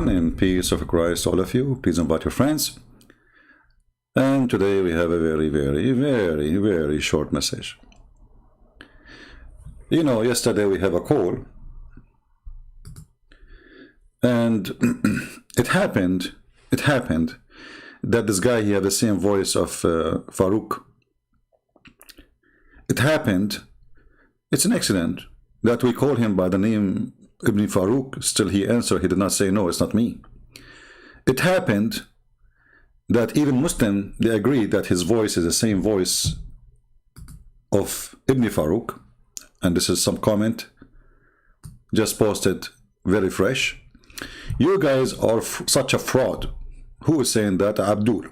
everyone, and peace of Christ all of you. Please invite your friends. And today we have a very short message. You know, yesterday we have a call, and it happened that this guy, he had the same voice of Farouk. It happened, it's an accident, that we called him by the name Ibn Farouk. Still he answered, he did not say, no, it's not me. It happened that even Muslim, they agreed that his voice is the same voice of Ibn Farouk. And this is some comment, just posted, very fresh. You guys are such a fraud. Who is saying that? Abdul.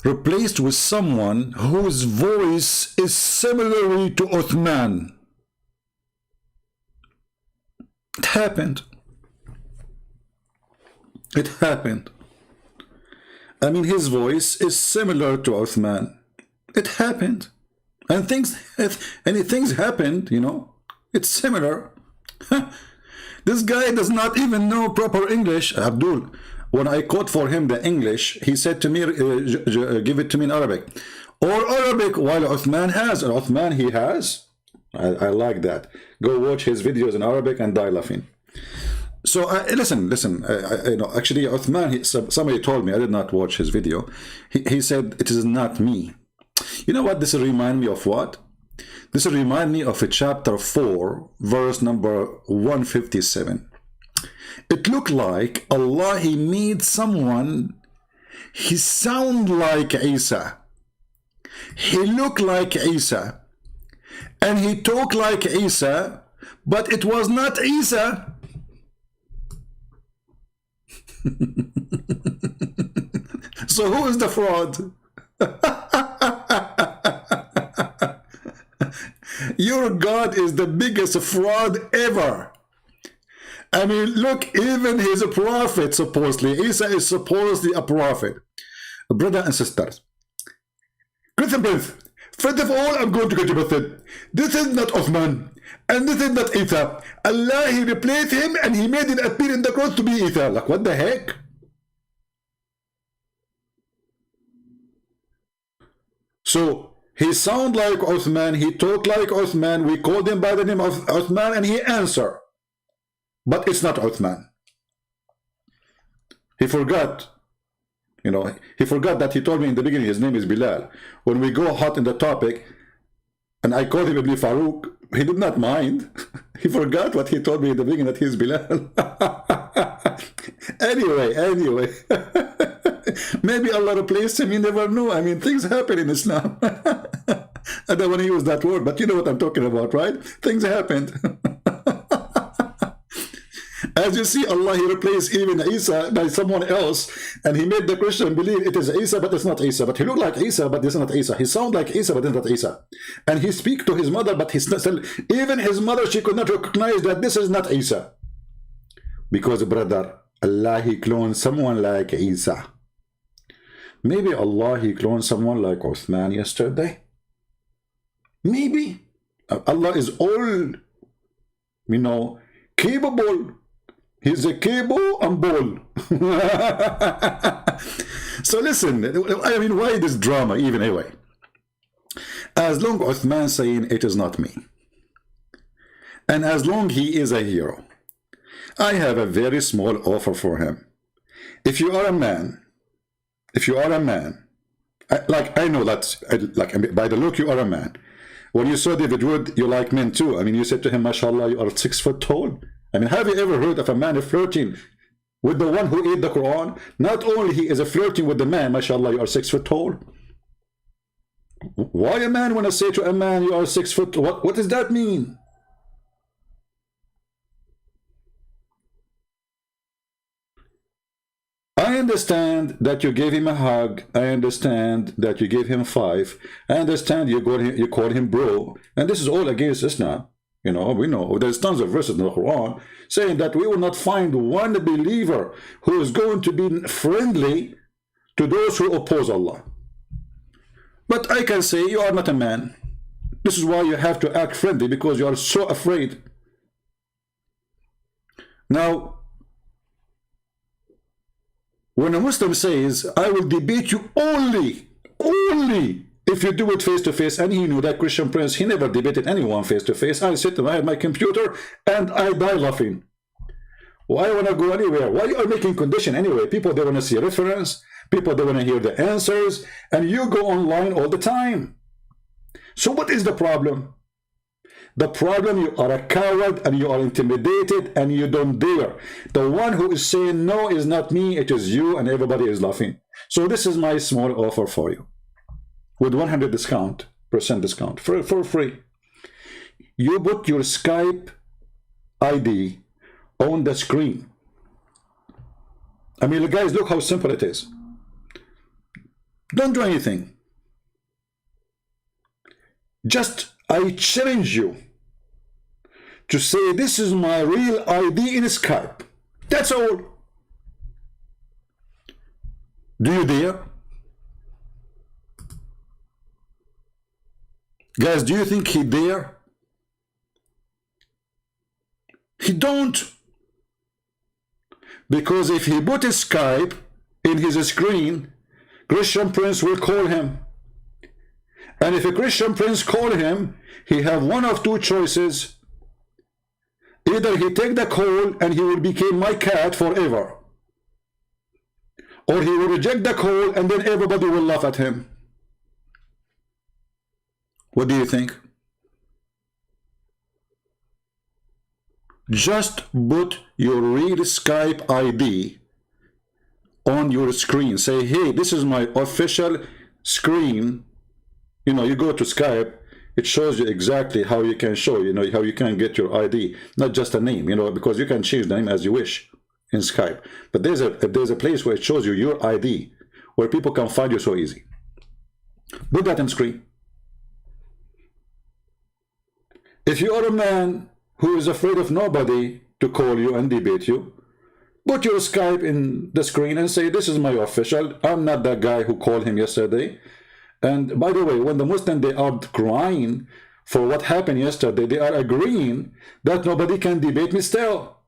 Replaced with someone whose voice is similar to Uthman. It happened. It happened. I mean, his voice is similar to Uthman. It happened. And things happened, you know. It's similar. This guy does not even know proper English. Abdul, when I quote for him the English, he said to me, give it to me in Arabic. Or Arabic, while Uthman has. And Uthman, he has. I like that. Go watch his videos in Arabic and die laughing. So listen. You know, actually, Uthman, somebody told me, I did not watch his video. He said, it is not me. You know what this remind me of? What? This remind me of a chapter 4, verse number 157. It looked like Allah, he made someone, he sound like Isa. He looked like Isa. And he talked like Isa, but it was not Isa. So who is the fraud? Your God is the biggest fraud ever. I mean, look, even his prophet, supposedly, Isa is supposedly a prophet. Brothers and sisters, Christian Prince, first of all, I'm going to get you with it. This is not Uthman, and this is not Isa. Allah, he replaced him, and he made it appear in the cross to be Isa. Like, what the heck? So, he sound like Uthman, he talk like Uthman, we called him by the name of Uthman, and he answer. But it's not Uthman. He forgot, you know, he forgot that he told me in the beginning his name is Bilal. When we go hot in the topic, and I called him Ibn Farouk, he did not mind. He forgot what he told me in the beginning, that he's Bilal. Anyway. Maybe Allah replaced him, you never know. I mean, things happen in Islam. I don't want to use that word, but you know what I'm talking about, right? Things happened. As you see, Allah, he replaced even Isa by someone else, and he made the Christian believe it is Isa, but it's not Isa. But he looked like Isa, but it's not Isa. He sound like Isa, but it's not Isa. And he speak to his mother, but he's not, even his mother, she could not recognize that this is not Isa. Because, brother, Allah, he cloned someone like Isa. Maybe Allah, he cloned someone like Uthman yesterday. Maybe. Allah is all, you know, capable. He's a cable and ball. So listen, I mean, why this drama even anyway? As long as Uthman saying it is not me, and as long he is a hero, I have a very small offer for him. If you are a man, I know that, by the look, you are a man. When you saw David Wood, you like men too. I mean, you said to him, mashallah, you are 6 foot tall. I mean, have you ever heard of a man flirting with the one who ate the Quran? Not only he is flirting with the man, mashallah, you are 6 foot tall. Why a man when I say to a man, you are 6 foot, what does that mean? I understand that you gave him a hug. I understand that you gave him 5. I understand you called him bro. And this is all against Islam. You know, we know there's tons of verses in the Quran saying that we will not find one believer who is going to be friendly to those who oppose Allah. But I can say you are not a man. This is why you have to act friendly, because you are so afraid. Now, when a Muslim says, I will debate you only if you do it face to face, and he knew that Christian Prince, he never debated anyone face to face. I sit at my computer and I die laughing. Why want to go anywhere? Why are you making condition anyway? People, they want to see a reference. People, they want to hear the answers. And you go online all the time. So what is the problem? The problem, you are a coward and you are intimidated and you don't dare. The one who is saying no is not me, it is you, and everybody is laughing. So this is my small offer for you. With 100% discount for free. You put your Skype ID on the screen. I mean, guys, look how simple it is. Don't do anything. Just, I challenge you to say, this is my real ID in Skype. That's all. Do you dare? Guys, do you think he dare? He don't. Because if he put his Skype in his screen, Christian Prince will call him. And if a Christian Prince call him, he have one of two choices. Either he take the call and he will become my cat forever, or he will reject the call and then everybody will laugh at him. What do you think? Just put your real Skype ID on your screen. Say, hey, this is my official screen. You know, you go to Skype, it shows you exactly how you can show, you know, how you can get your ID, not just a name, you know, because you can change the name as you wish in Skype. But there's a place where it shows you your ID, where people can find you so easy. Put that on screen. If you are a man who is afraid of nobody to call you and debate you, put your Skype in the screen and say, this is my official. I'm not that guy who called him yesterday. And by the way, when the Muslims, they are crying for what happened yesterday, they are agreeing that nobody can debate me still.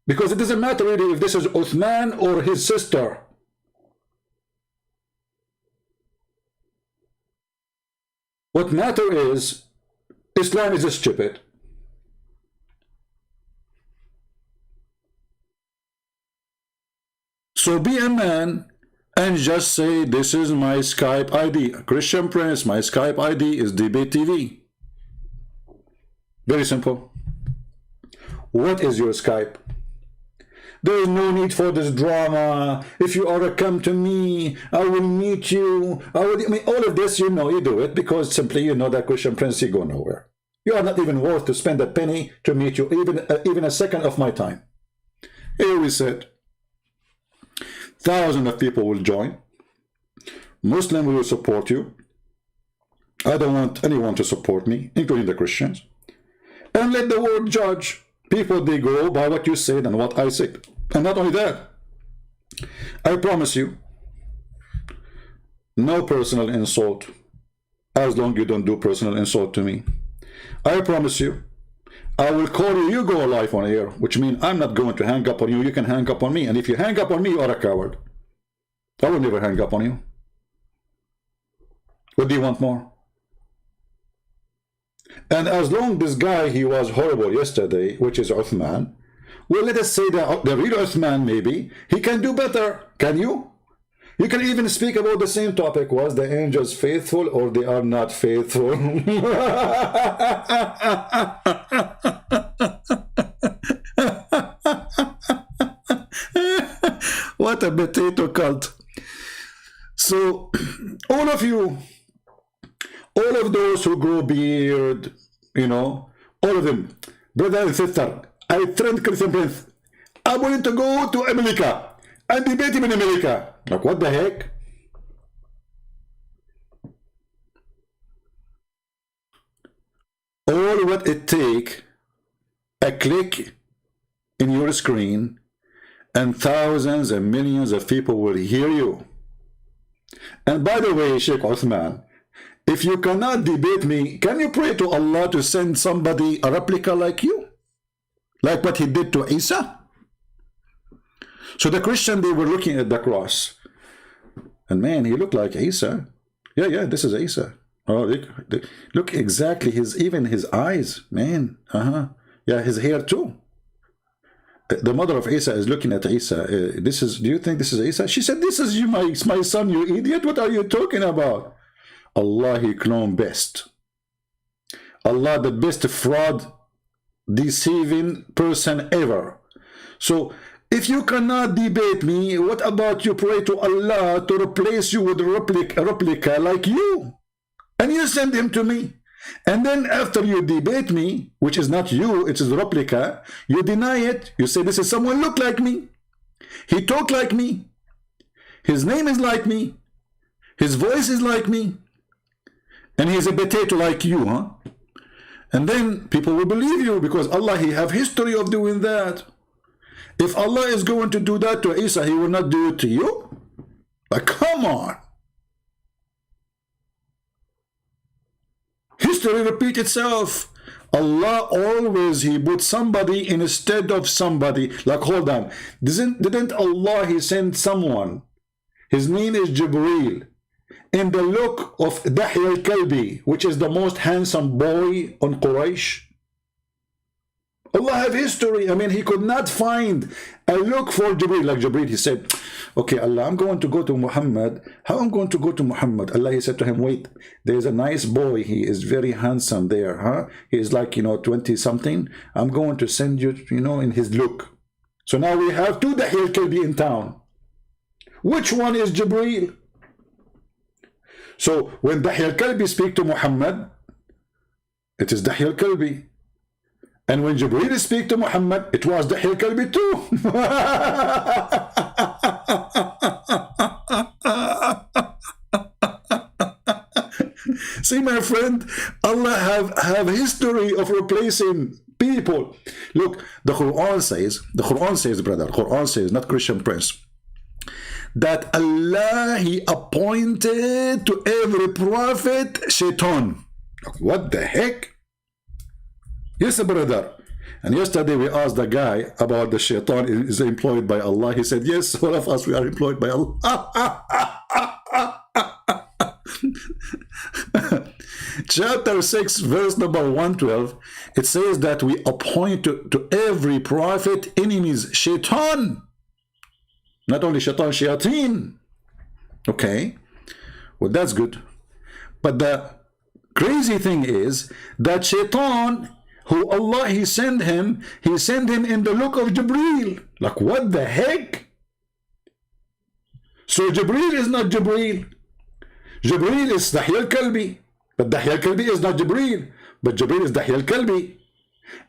Because it doesn't matter really if this is Uthman or his sister. What matter is, Islam is stupid. So be a man and just say, this is my Skype ID. Christian Prince, my Skype ID is Debate TV. Very simple. What is your Skype? There is no need for this drama. If you are to come to me, I will meet you. I mean, all of this, you know, you do it because simply you know that Christian Prince, you go nowhere. You are not even worth to spend a penny to meet you, even a second of my time. Here we sit. Thousands of people will join. Muslims will support you. I don't want anyone to support me, including the Christians. And let the world judge. People, they go by what you said and what I said. And not only that, I promise you, no personal insult, as long as you don't do personal insult to me. I promise you, I will call you, you go live on air, which means I'm not going to hang up on you, you can hang up on me. And if you hang up on me, you are a coward. I will never hang up on you. What do you want more? And as long as this guy, he was horrible yesterday, which is Uthman, well, let us say that the real Uthman, maybe, he can do better. Can you? You can even speak about the same topic. Was the angels faithful or they are not faithful? What a potato cult. So, all of you, all of those who grow beard, you know, all of them, brother and sister, I threatened Christian Prince. I'm willing to go to America and debate him in America. Like, what the heck? All what it take, a click in your screen, and thousands and millions of people will hear you. And by the way, Sheikh Uthman, if you cannot debate me, can you pray to Allah to send somebody, a replica like you? like what he did to Isa? So the Christian, they were looking at the cross, and man, he looked like Isa. Yeah, this is Isa. Oh, look exactly even his eyes, man. Yeah, his hair too. The mother of Isa is looking at Isa. Do you think this is Isa? She said, this is you, my son, you idiot. What are you talking about? Allah, he clone best. Allah, the best fraud, deceiving person ever. So if you cannot debate me, what about you pray to Allah to replace you with a replica like you? And you send him to me. And then after you debate me, which is not you, it is a replica, you deny it. You say, this is someone look like me. He talk like me. His name is like me. His voice is like me. And he's a potato like you, huh? And then people will believe you because Allah, he have history of doing that. If Allah is going to do that to Isa, he will not do it to you? Like, come on. History repeats itself. Allah always, he put somebody instead of somebody. Like, hold on. Didn't Allah, he send someone? His name is Jibreel. In the look of Dahi al-Kalbi, which is the most handsome boy on Quraysh. Allah have history. I mean, he could not find a look for Jibreel. Like Jibreel, he said, okay, Allah, I'm going to go to Muhammad. How am I going to go to Muhammad? Allah, he said to him, wait, there's a nice boy. He is very handsome there, huh? He is like, 20 something. I'm going to send you, in his look. So now we have two Dahi al-Kalbi in town. Which one is Jibreel? So when Dahi al-Kalbi speak to Muhammad, it is Dahi al-Kalbi. And when Jibreel speak to Muhammad, it was Dahi al-Kalbi too. See, my friend, Allah have history of replacing people. Look, the Quran says, brother, Quran says, not Christian Prince, that Allah, he appointed to every prophet shaitan. What the heck? Yes, brother. And yesterday we asked the guy about the shaitan is employed by Allah. He said, yes, all of us, we are employed by Allah. Chapter 6, verse number 112, it says that we appoint to every prophet enemies, shaitan. Not only shaitan, shayateen. Okay, well, that's good. But the crazy thing is that shaitan, who Allah, he sent him in the look of Jibreel. Like, what the heck? So Jibreel is not Jibreel. Jibreel is Dahi al-Kalbi. But Dahi al-Kalbi is not Jibreel. But Jibreel is Dahi al-Kalbi.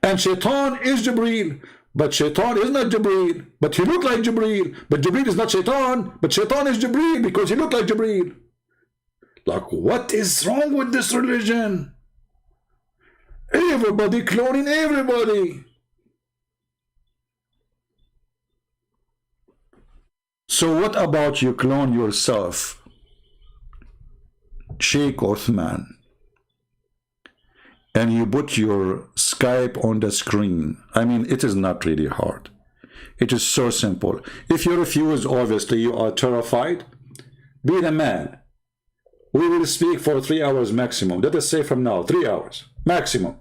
And shaitan is Jibreel. But shaitan is not Jibreel. But he looked like Jibreel. But Jibreel is not shaitan. But shaitan is Jibreel because he looked like Jibreel. Like, what is wrong with this religion? Everybody cloning everybody. So what about you clone yourself, Shaykh Uthman, and you put your Skype on the screen? I mean, it is not really hard. It is so simple. If you refuse, obviously you are terrified. Be the man. We will speak for 3 hours maximum. Let us say from now, 3 hours maximum.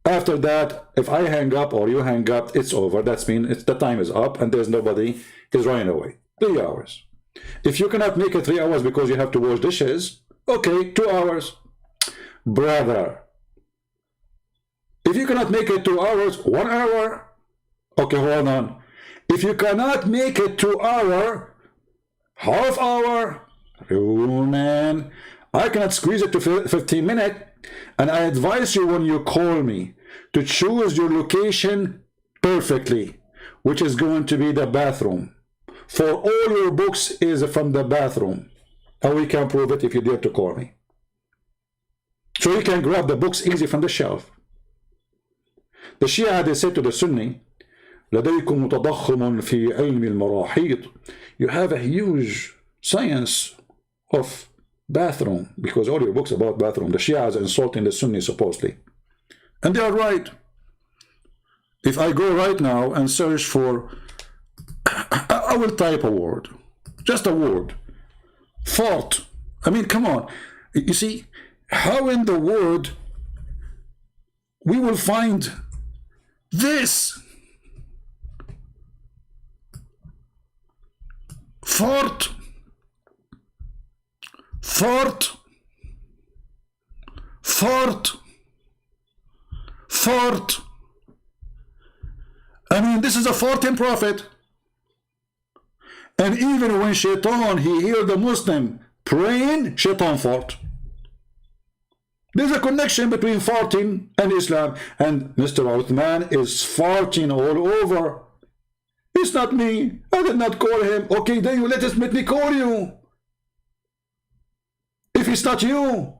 After that, if I hang up or you hang up, it's over. That's mean the time is up and there's nobody is running away. 3 hours. If you cannot make it 3 hours because you have to wash dishes, okay, 2 hours. Brother, if you cannot make it 2 hours, 1 hour, okay, hold on. If you cannot make it 2 hours, half hour, oh man, I cannot squeeze it to 15 minutes. And I advise you when you call me to choose your location perfectly, which is going to be the bathroom. For all your books is from the bathroom. And we can prove it if you dare to call me. So you can grab the books easy from the shelf. The Shia, they said to the Sunni, لديكم متضخم في علم المراحيض. You have a huge science of bathroom, because all your books about bathroom. The Shia is insulting the Sunni supposedly, and they are right. If I go right now and search for, I will type a word, just a word, fort. I mean, come on. You see, how in the world we will find this? Fort. Fort. Fort. Fort. I mean, this is a 14 prophet. And even when Shaitan, he heard the Muslim praying, Shaitan fought. There's a connection between farting and Islam. And Mr. Uthman is farting all over. It's not me. I did not call him. Okay, then you let me call you. If it's not you.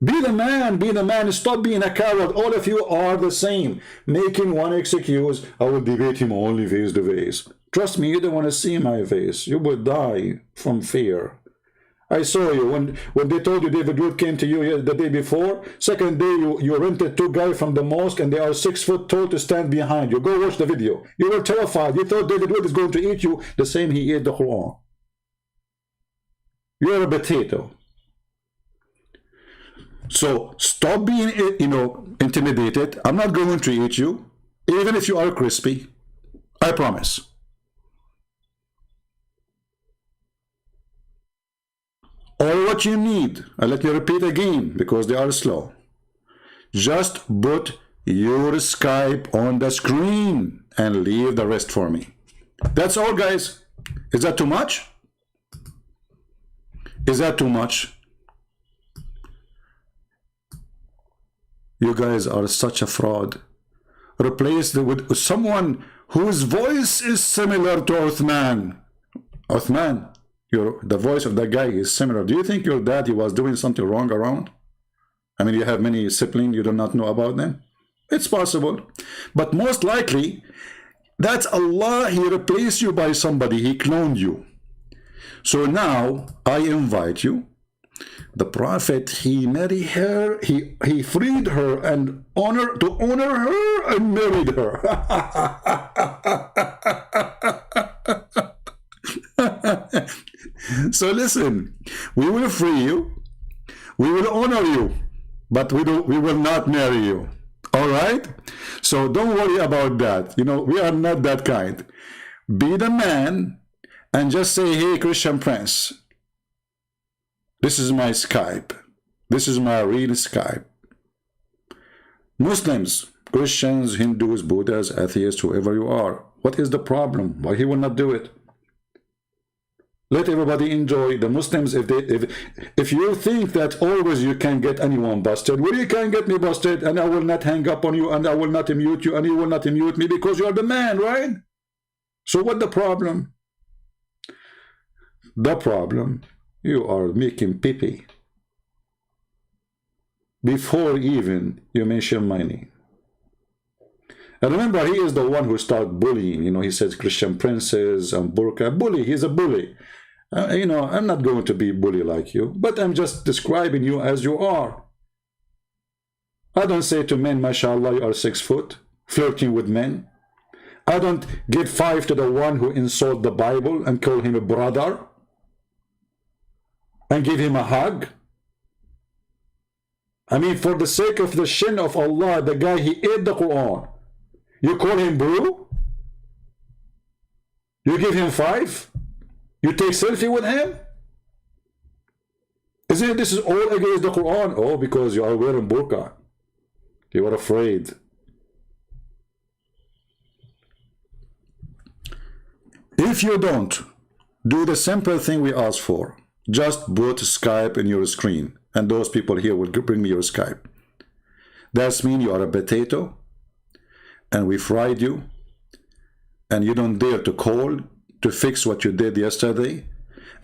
Be the man, be the man. Stop being a coward. All of you are the same. Making one excuse, I will debate him only face to face. Trust me, you don't want to see my face. You will die from fear. I saw you when they told you David Wood came to you the day before. Second day, you rented 2 guys from the mosque and they are 6 foot tall to stand behind you. Go watch the video. You were terrified. You thought David Wood is going to eat you the same he ate the Quran. You're a potato. So stop being, intimidated. I'm not going to eat you, even if you are crispy. I promise. All what you need, and let me repeat again because they are slow. Just put your Skype on the screen and leave the rest for me. That's all, guys. Is that too much? Is that too much? You guys are such a fraud. Replace it with someone whose voice is similar to Uthman. Uthman, the voice of that guy is similar. Do you think your daddy was doing something wrong around? I mean, you have many siblings, you do not know about them? It's possible. But most likely, that's Allah. He replaced you by somebody. He cloned you. So now, I invite you. The Prophet, he married her, he freed her and to honor her and married her. So listen, we will free you, we will honor you, but we will not marry you. All right? So don't worry about that. We are not that kind. Be the man and just say, hey, Christian Prince, this is my Skype. This is my real Skype. Muslims, Christians, Hindus, Buddhas, atheists, whoever you are, what is the problem? Why he will not do it? Let everybody enjoy. The Muslims, if you think that always you can get anyone busted, well, you can get me busted, and I will not hang up on you, and I will not mute you, and you will not mute me because you are the man, right? So what the problem? The problem, you are making pee-pee before even you mention my name. And remember, he is the one who started bullying. He says Christian princes and burqa. Bully, he's a bully. I'm not going to be a bully like you, but I'm just describing you as you are. I don't say to men, mashallah, you are 6 foot, flirting with men. I don't give 5 to the one who insult the Bible and call him a brother and give him a hug. I mean, for the sake of the shin of Allah, the guy, he ate the Quran. You call him bro? You give him 5? You take selfie with him? Isn't this is all against the Quran? Oh, because you are wearing burqa. You are afraid. If you don't do the simple thing we ask for, just put Skype in your screen, and those people here will bring me your Skype. That means you are a potato, and we fried you, and you don't dare to call to fix what you did yesterday.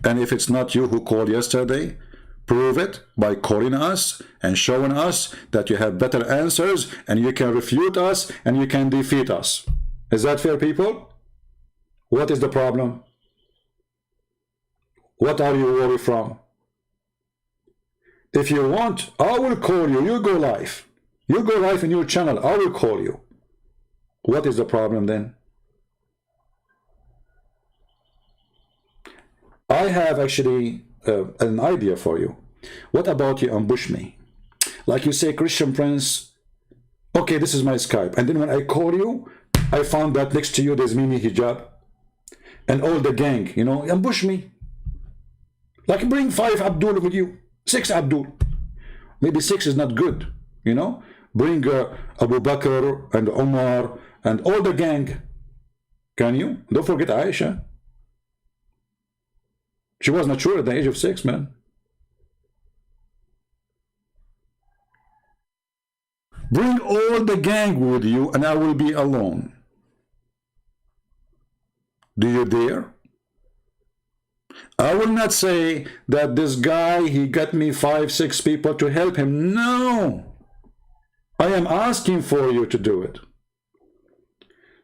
And if it's not you who called yesterday, prove it by calling us and showing us that you have better answers, and you can refute us, and you can defeat us. Is that fair, people? What is the problem? What are you worried from? If you want, I will call you. You go live. You go live in your channel. I will call you. What is the problem then? I have actually an idea for you. What about you ambush me? Like you say, Christian Prince, okay, this is my Skype. And then when I call you, I found that next to you there's Mimi Hijab and all the gang, you know, ambush me. Like bring 5 Abdul with you, 6 Abdul. Maybe 6 is not good, you know. Bring Abu Bakr and Omar and all the gang. Can you? Don't forget Aisha. She was mature at the age of 6, man. Bring all the gang with you and I will be alone. Do you dare? I will not say that this guy, he got me 5, 6 people to help him. No. I am asking for you to do it.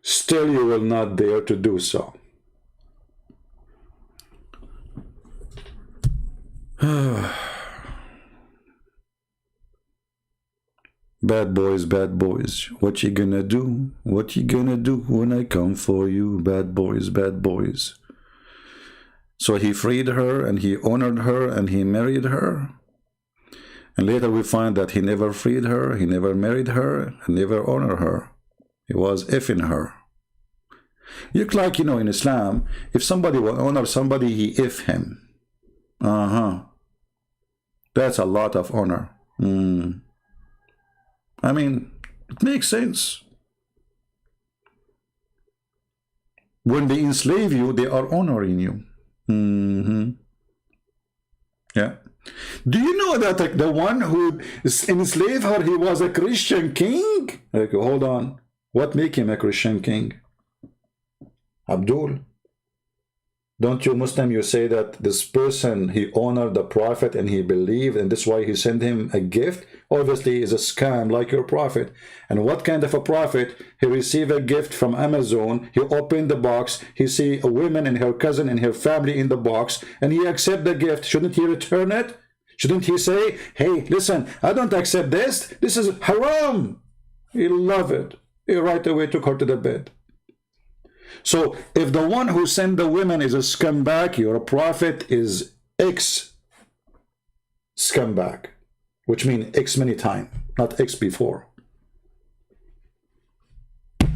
Still, you will not dare to do so. Bad boys, bad boys. What you gonna do? What you gonna do when I come for you? Bad boys, bad boys. So he freed her and he honored her and he married her. And later we find that he never freed her, he never married her, and never honored her. He was effing her. Look like, you know, in Islam, if somebody will honor somebody, he if him. That's a lot of honor. I mean, it makes sense. When they enslave you, they are honoring you. Yeah. Do you know that like, the one who enslaved her, he was a Christian king? Like, hold on. What make him a Christian king? Abdul. Don't you Muslim, you say that this person, he honored the prophet and he believed and that's why he sent him a gift? Obviously is a scam like your prophet. And what kind of a prophet? He received a gift from Amazon, he opened the box, he see a woman and her cousin and her family in the box, and he accept the gift. Shouldn't he return it? Shouldn't he say, hey, listen, I don't accept this. This is haram. He loved it. He right away took her to the bed. So if the one who sent the women is a scumbag, your prophet is ex-scumbag, which means X many times, not X before.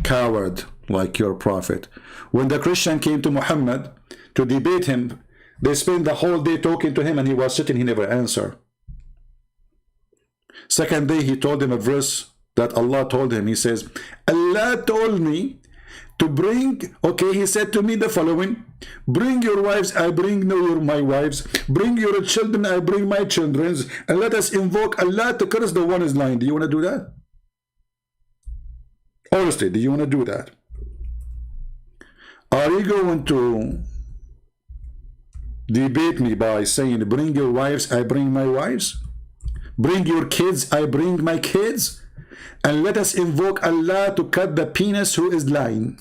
Coward like your prophet. When the Christian came to Muhammad to debate him, they spent the whole day talking to him and he was sitting, he never answered. Second day he told him a verse that Allah told him. He says, Allah told me to bring, okay, he said to me the following, bring your wives, I bring my wives, bring your children, I bring my children's, and let us invoke Allah to curse the one is lying. Do you want to do that? Honestly, do you want to do that? Are you going to debate me by saying, bring your wives, I bring my wives, bring your kids, I bring my kids, and let us invoke Allah to cut the penis who is lying?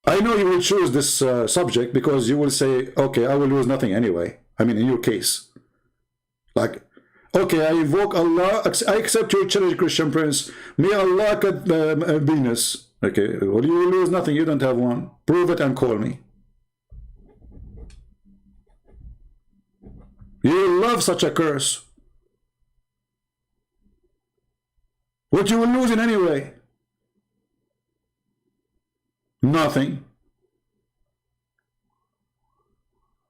I know you will choose this subject because you will say, okay, I will lose nothing anyway. I mean, in your case. Like, okay, I invoke Allah, I accept your challenge, Christian Prince. May Allah cut the penis. Okay, well, you will lose nothing. You don't have one. Prove it and call me. You will love such a curse. What you will lose in any way? Nothing.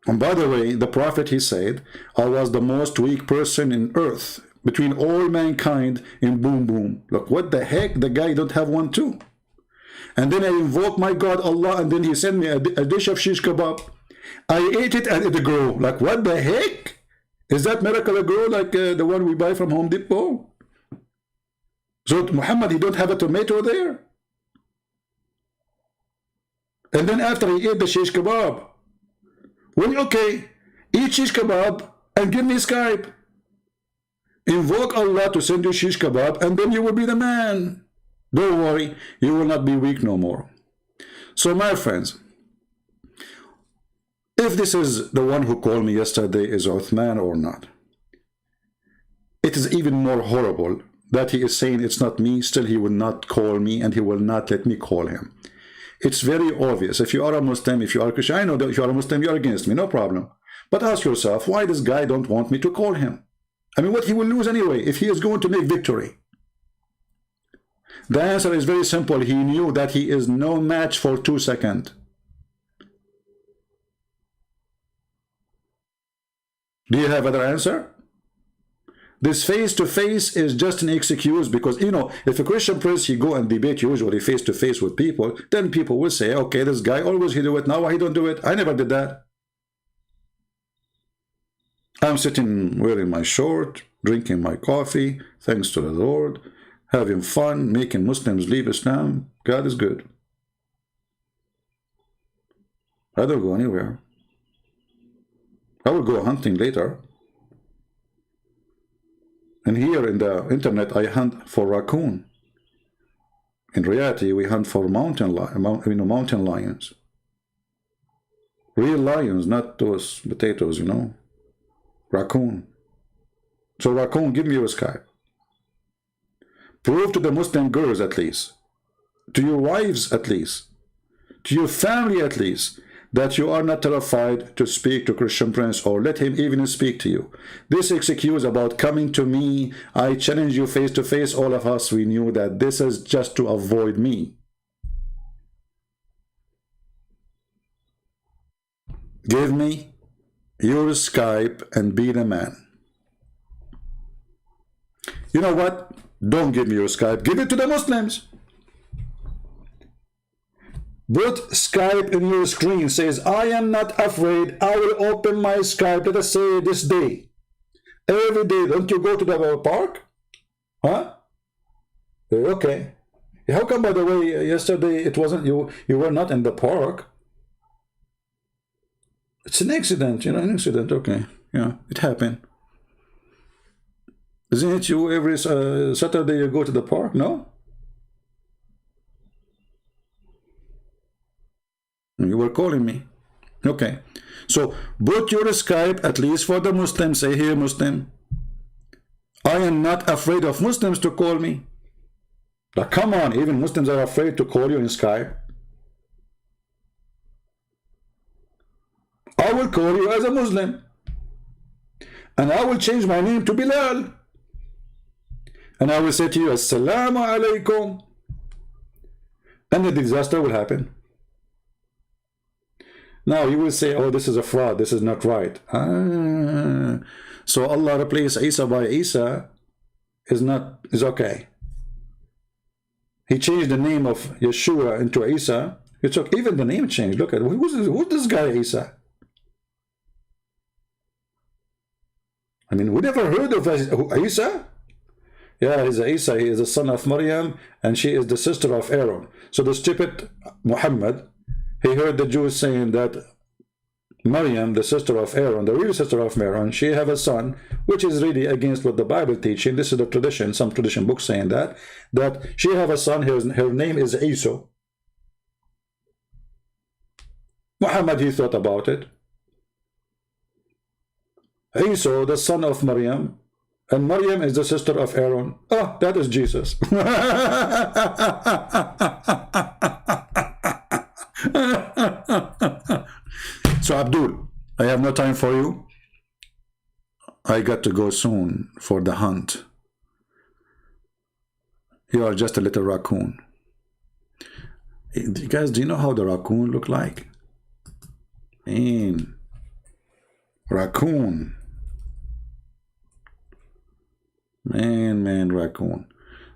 And by the way, the prophet, he said, I was the most weak person in earth between all mankind in boom boom. Look, what the heck? The guy don't have one too. And then I invoke my God Allah, and then he sent me a dish of shish kebab. I ate it and it grew. Like, what the heck? Is that miracle grow like the one we buy from Home Depot? So Muhammad, he don't have a tomato there? And then after he ate the shish kebab, well, okay, eat shish kebab and give me Skype. Invoke Allah to send you shish kebab and then you will be the man. Don't worry, you will not be weak no more. So my friends, if this is the one who called me yesterday is Uthman or not, it is even more horrible that he is saying it's not me, still he will not call me and he will not let me call him. It's very obvious. If you are a Muslim, if you are a Christian, I know that if you are a Muslim, you are against me, no problem. But ask yourself, why this guy don't want me to call him? I mean, what he will lose anyway if he is going to make victory? The answer is very simple. He knew that he is no match for 2 seconds. Do you have other answer? This face-to-face is just an excuse because, you know, if a Christian priest, he go and debate usually face-to-face with people, then people will say, okay, this guy always he do it, now why he don't do it? I never did that. I'm sitting wearing my short, drinking my coffee, thanks to the Lord, having fun, making Muslims leave Islam. God is good. I don't go anywhere. I will go hunting later. And here in the internet, I hunt for raccoon. In reality, we hunt for mountain lions. Real lions, not those potatoes, you know. Raccoon. So raccoon, give me your Skype. Prove to the Muslim girls at least, to your wives at least, to your family at least, that you are not terrified to speak to Christian Prince or let him even speak to you. This excuse about coming to me, I challenge you face to face, all of us, we knew that this is just to avoid me. Give me your Skype and be the man. You know what? Don't give me your Skype. Give it to the Muslims. Put Skype in your screen. Says, I am not afraid. I will open my Skype. Let us say this day. Every day. Don't you go to the park? Huh? Okay. How come, by the way, yesterday it wasn't you? You were not in the park. It's an accident, you know, an accident. Okay. Yeah, it happened. Isn't it you every Saturday you go to the park? No? You were calling me. Okay. So, put your Skype, at least for the Muslims. Say, here, Muslim, I am not afraid of Muslims to call me. Now, come on, even Muslims are afraid to call you in Skype. I will call you as a Muslim. And I will change my name to Bilal. And I will say to you, Assalamu alaikum. And the disaster will happen. Now you will say, oh, this is a fraud, this is not right. So Allah replaced Isa by Isa is okay. He changed the name of Yeshua into Isa. It's okay. Even the name changed. Look at who's this guy Isa? I mean, we never heard of Isa. Yeah, he's Isa. He is the son of Maryam, and she is the sister of Aaron. So the stupid Muhammad, he heard the Jews saying that Maryam, the sister of Aaron, the real sister of Aaron, she have a son, which is really against what the Bible teaching. This is the tradition, some tradition books saying that she have a son, her name is Isa. Muhammad, he thought about it. Isa, the son of Maryam, and Maryam is the sister of Aaron. Oh, that is Jesus. So Abdul, I have no time for you. I got to go soon for the hunt. You are just a little raccoon. Guys, do you know how the raccoon look like? Man, raccoon. Man, raccoon.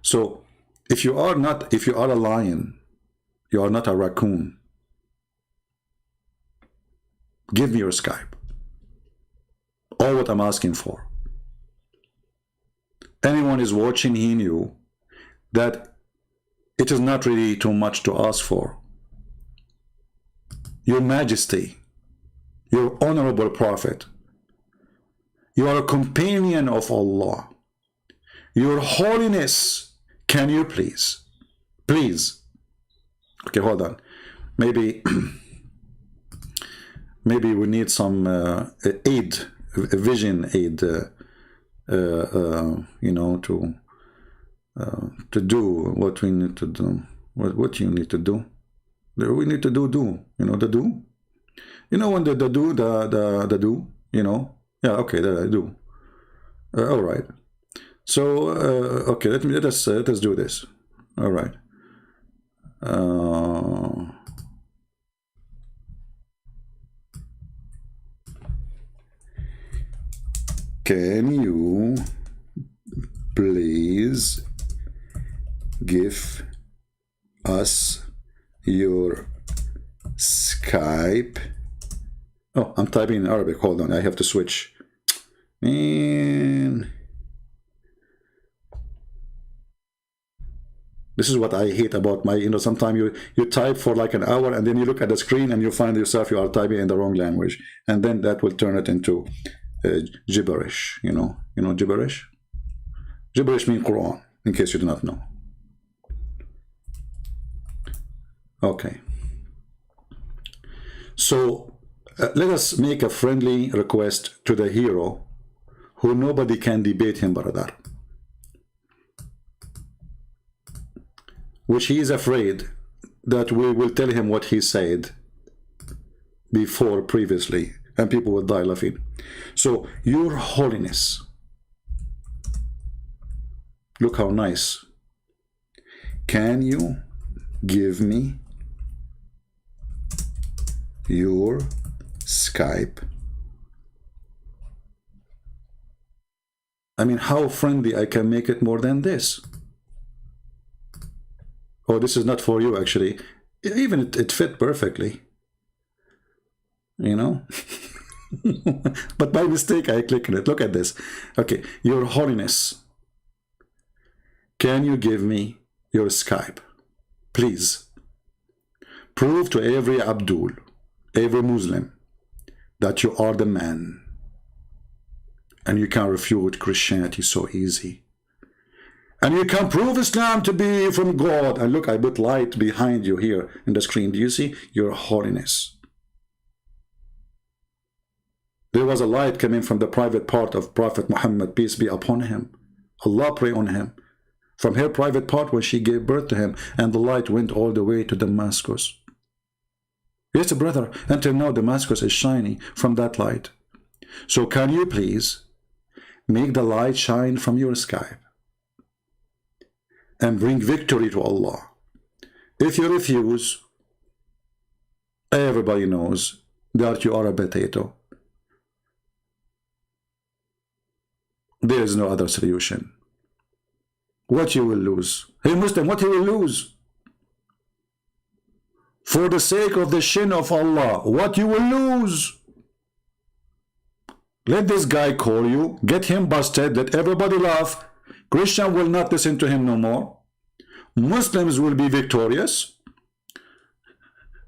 So if you are a lion, you are not a raccoon. Give me your Skype. All what I'm asking for. Anyone is watching, he knew that it is not really too much to ask for. Your Majesty, your honorable Prophet, you are a companion of Allah. Your Holiness, can you please? Okay, hold on. Maybe we need some aid, vision aid, you know, to do what we need to do. What you need to do? We need to do. You know the do. You know when the do. You know. Yeah. Okay. The do. All right. So okay. Let us do this. All right. Can you please give us your Skype? Oh, I'm typing in Arabic. Hold on, I have to switch. Man, this is what I hate about my, you know, sometimes you type for like an hour and then you look at the screen and you find yourself you are typing in the wrong language, and then that will turn it into gibberish. You know gibberish. Gibberish means Quran, in case you do not know. Okay. So let us make a friendly request to the hero who nobody can debate him, brother. Which he is afraid that we will tell him what he said before previously, and people will die laughing. So, Your Holiness, look how nice. Can you give me your Skype? I mean, how friendly I can make it more than this? Oh, this is not for you, actually. Even it fit perfectly. You know? But by mistake, I click on it. Look at this. Okay, Your Holiness, can you give me your Skype? Please. Prove to every Abdul, every Muslim, that you are the man. And you can refute Christianity so easy. And you can prove Islam to be from God. And look, I put light behind you here in the screen. Do you see? Your Holiness. There was a light coming from the private part of Prophet Muhammad, peace be upon him. Allah pray on him. From her private part when she gave birth to him. And the light went all the way to Damascus. Yes, brother, until now Damascus is shining from that light. So can you please make the light shine from your Skype and bring victory to Allah? If you refuse, everybody knows that you are a potato. There is no other solution. What you will lose? Hey Muslim, what you will lose? For the sake of the shin of Allah, what you will lose? Let this guy call you, get him busted, let everybody laugh. Christian will not listen to him no more. Muslims will be victorious.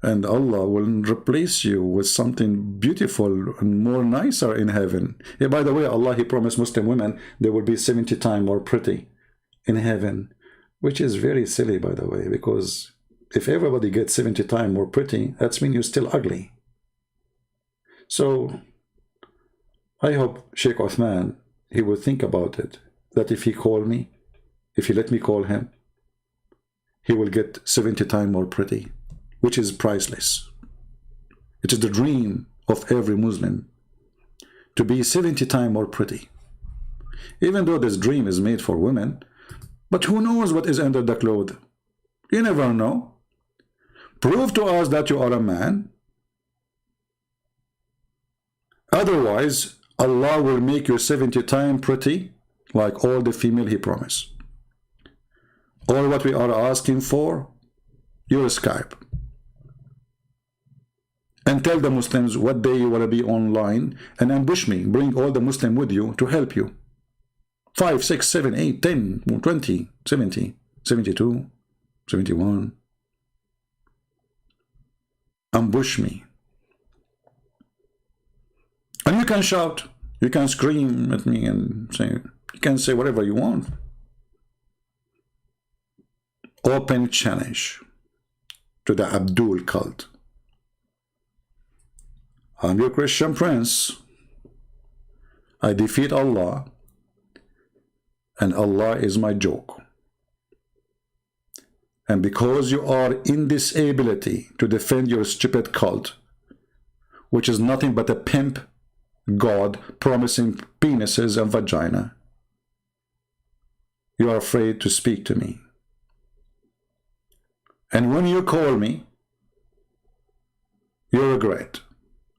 And Allah will replace you with something beautiful and more nicer in heaven. Yeah, by the way, Allah, He promised Muslim women they will be 70 times more pretty in heaven. Which is very silly, by the way, because if everybody gets 70 times more pretty, that means you're still ugly. So I hope Sheikh Uthman, he will think about it, that if he call me, if he let me call him, he will get 70 times more pretty, which is priceless. It is the dream of every Muslim to be 70 times more pretty. Even though this dream is made for women, but who knows what is under the cloth? You never know. Prove to us that you are a man. Otherwise, Allah will make you 70 times pretty, like all the female He promised. All what we are asking for, your Skype. And tell the Muslims what day you want to be online, and ambush me. Bring all the Muslims with you to help you. 5, 6, 7, 8, 10, 20, 70, 72, 71. Ambush me. And you can shout, you can scream at me and say, you can say whatever you want. Open challenge to the Abdul cult. I'm your Christian prince. I defeat Allah and Allah is my joke. And because you are in this ability to defend your stupid cult, which is nothing but a pimp god promising penises and vagina, you are afraid to speak to me. And when you call me, you regret.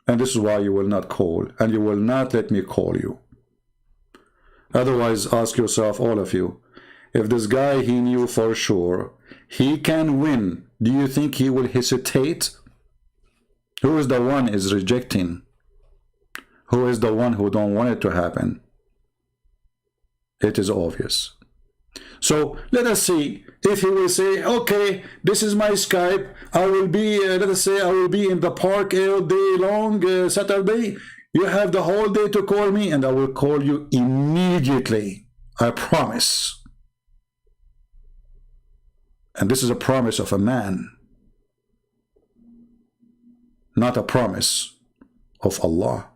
And this is why you will not call, and you will not let me call you. Otherwise, ask yourself, all of you, if this guy he knew for sure he can win, do you think he will hesitate? Who is the one is rejecting? Who is the one who don't want it to happen? It is obvious. So let us see if he will say, okay, this is my Skype. I will be, let us say, I will be in the park all day long, Saturday. You have the whole day to call me, and I will call you immediately. I promise. And this is a promise of a man, not a promise of Allah,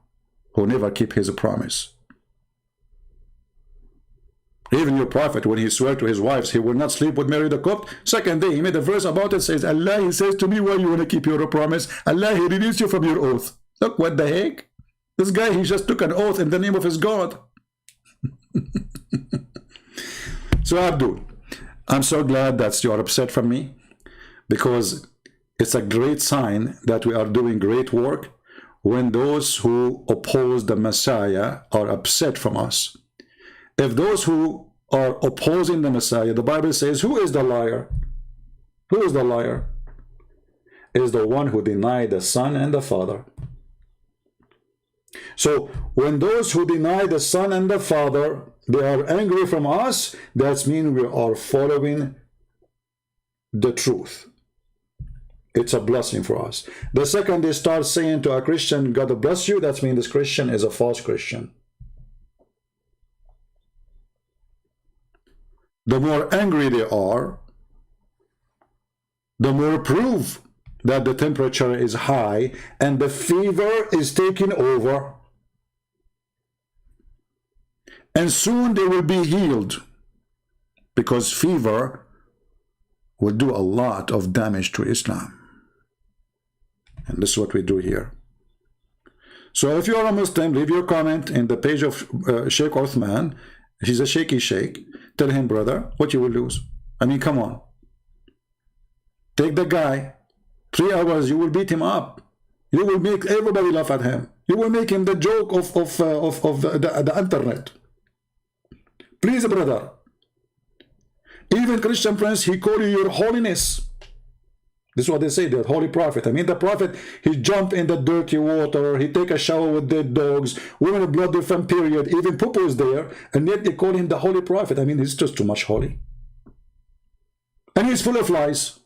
who never keep his promise. Even your prophet, when he swore to his wives, he will not sleep with Mary the Copt. Second day, he made a verse about it, says, Allah, he says to me, why you want to keep your promise? Allah, he released you from your oath. Look, what the heck? This guy, he just took an oath in the name of his God. So, Abdul, I'm so glad that you're upset from me, because it's a great sign that we are doing great work when those who oppose the Messiah are upset from us. If those who are opposing the Messiah, the Bible says, who is the liar? Who is the liar? It is the one who denied the Son and the Father. So when those who deny the Son and the Father, they are angry from us, that means we are following the truth. It's a blessing for us. The second they start saying to a Christian, God bless you, that means this Christian is a false Christian. The more angry they are, the more proof that the temperature is high and the fever is taking over. And soon they will be healed, because fever will do a lot of damage to Islam. And this is what we do here. So if you are a Muslim, leave your comment in the page of Shaykh Uthman. He's a shaky sheikh. Tell him, brother, what you will lose. I mean, come on. Take the guy. 3 hours, you will beat him up. You will make everybody laugh at him. You will make him the joke of the internet. Please, brother. Even Christian friends, he call you your holiness. This is what they say, the holy prophet. I mean, the prophet, he jump in the dirty water, he take a shower with dead dogs, women of blood from period, even poo is there, and yet they call him the holy prophet. I mean, he's just too much holy. And he's full of lies.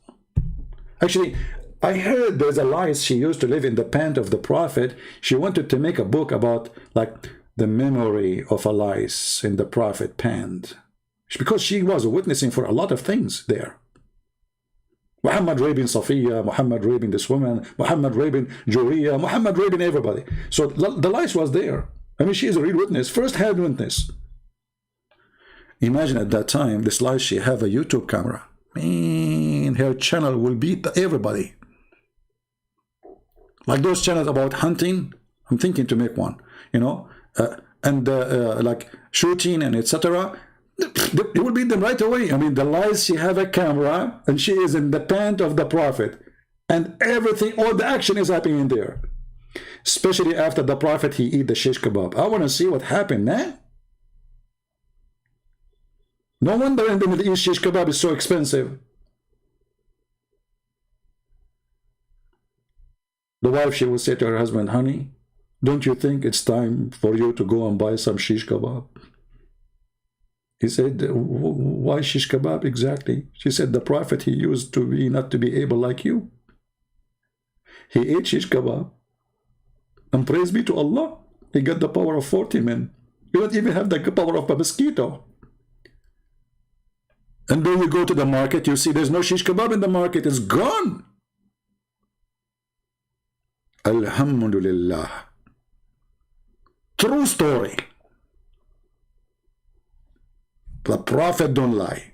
Actually, I heard there's a lies. She used to live in the pant of the prophet. She wanted to make a book about, like, the memory of a lies in the prophet pant. Because she was witnessing for a lot of things there. Muhammad raping SOFYA, Muhammad raping this woman, Muhammad raping Juriya, Muhammad raping everybody. So the lies was there. I mean, she is a real witness, first-hand witness. Imagine at that time, this lies, she have a YouTube camera. Man, her channel will beat everybody. Like those channels about hunting, I'm thinking to make one, you know, like shooting and etc. You will beat them right away. I mean, the lies, she have a camera and she is in the pant of the prophet, and everything, all the action is happening in there. Especially after the prophet, he eat the shish kebab. I want to see what happened, man. No wonder in the Middle East shish kebab is so expensive. The wife, she will say to her husband, honey, don't you think it's time for you to go and buy some shish kebab? He said, why shish kebab exactly? She said, the prophet, he used to be not to be able like you. He ate shish kebab. And praise be to Allah, he got the power of 40 men. You don't even have the power of a mosquito. And then you go to the market, you see there's no shish kebab in the market. It's gone. Alhamdulillah. True story. The Prophet don't lie.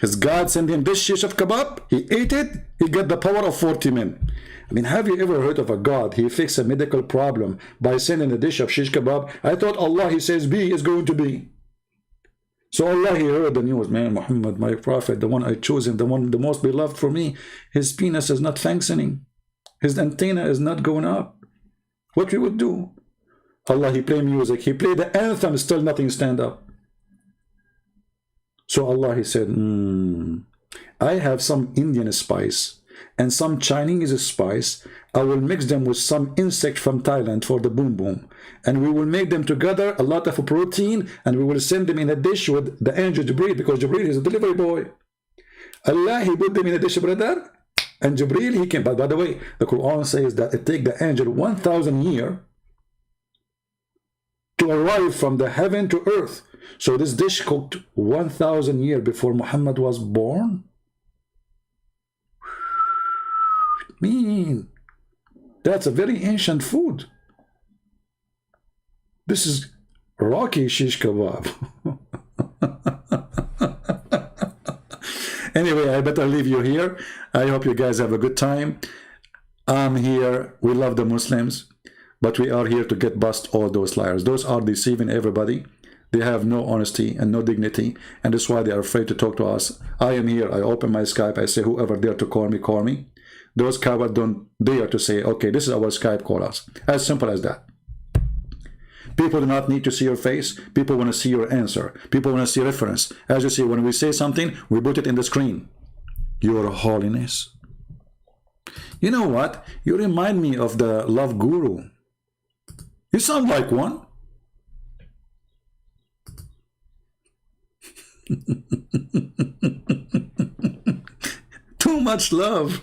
His God sent him this shish of kebab. He ate it. He got the power of 40 men. I mean, have you ever heard of a God? He fixed a medical problem by sending a dish of shish kebab. I thought Allah, he says be, is going to be. So Allah, he heard the news. Man, Muhammad, my Prophet, the one I chosen, the one, the most beloved for me, his penis is not functioning. His antenna is not going up. What we would do? Allah, he play music. He played the anthem, still nothing stand up. So Allah, he said, I have some Indian spice and some Chinese spice. I will mix them with some insect from Thailand for the boom boom. And we will make them together, a lot of protein, and we will send them in a dish with the angel Jibreel, because Jibreel is a delivery boy. Allah, he put them in a dish, brother, and Jibreel, he came. But by the way, the Quran says that it takes the angel 1,000 years to arrive from the heaven to earth. So this dish cooked 1,000 years before Muhammad was born. That's a very ancient food. This is rocky shish kebab. Anyway, I better leave you here. I hope you guys have a good time. I'm here. We love the Muslims, but we are here to get bust all those liars. Those are deceiving everybody. They have no honesty and no dignity, and that's why they are afraid to talk to us. I am here. I open my Skype. I say, whoever dare to call me, call me. Those cowards don't dare to say, okay, this is our Skype, call us. As simple as that. People do not need to see your face. People want to see your answer. People want to see reference. As you see, when we say something, we put it in the screen. Your Holiness. You know what? You remind me of the love guru. You sound like one. Too much love.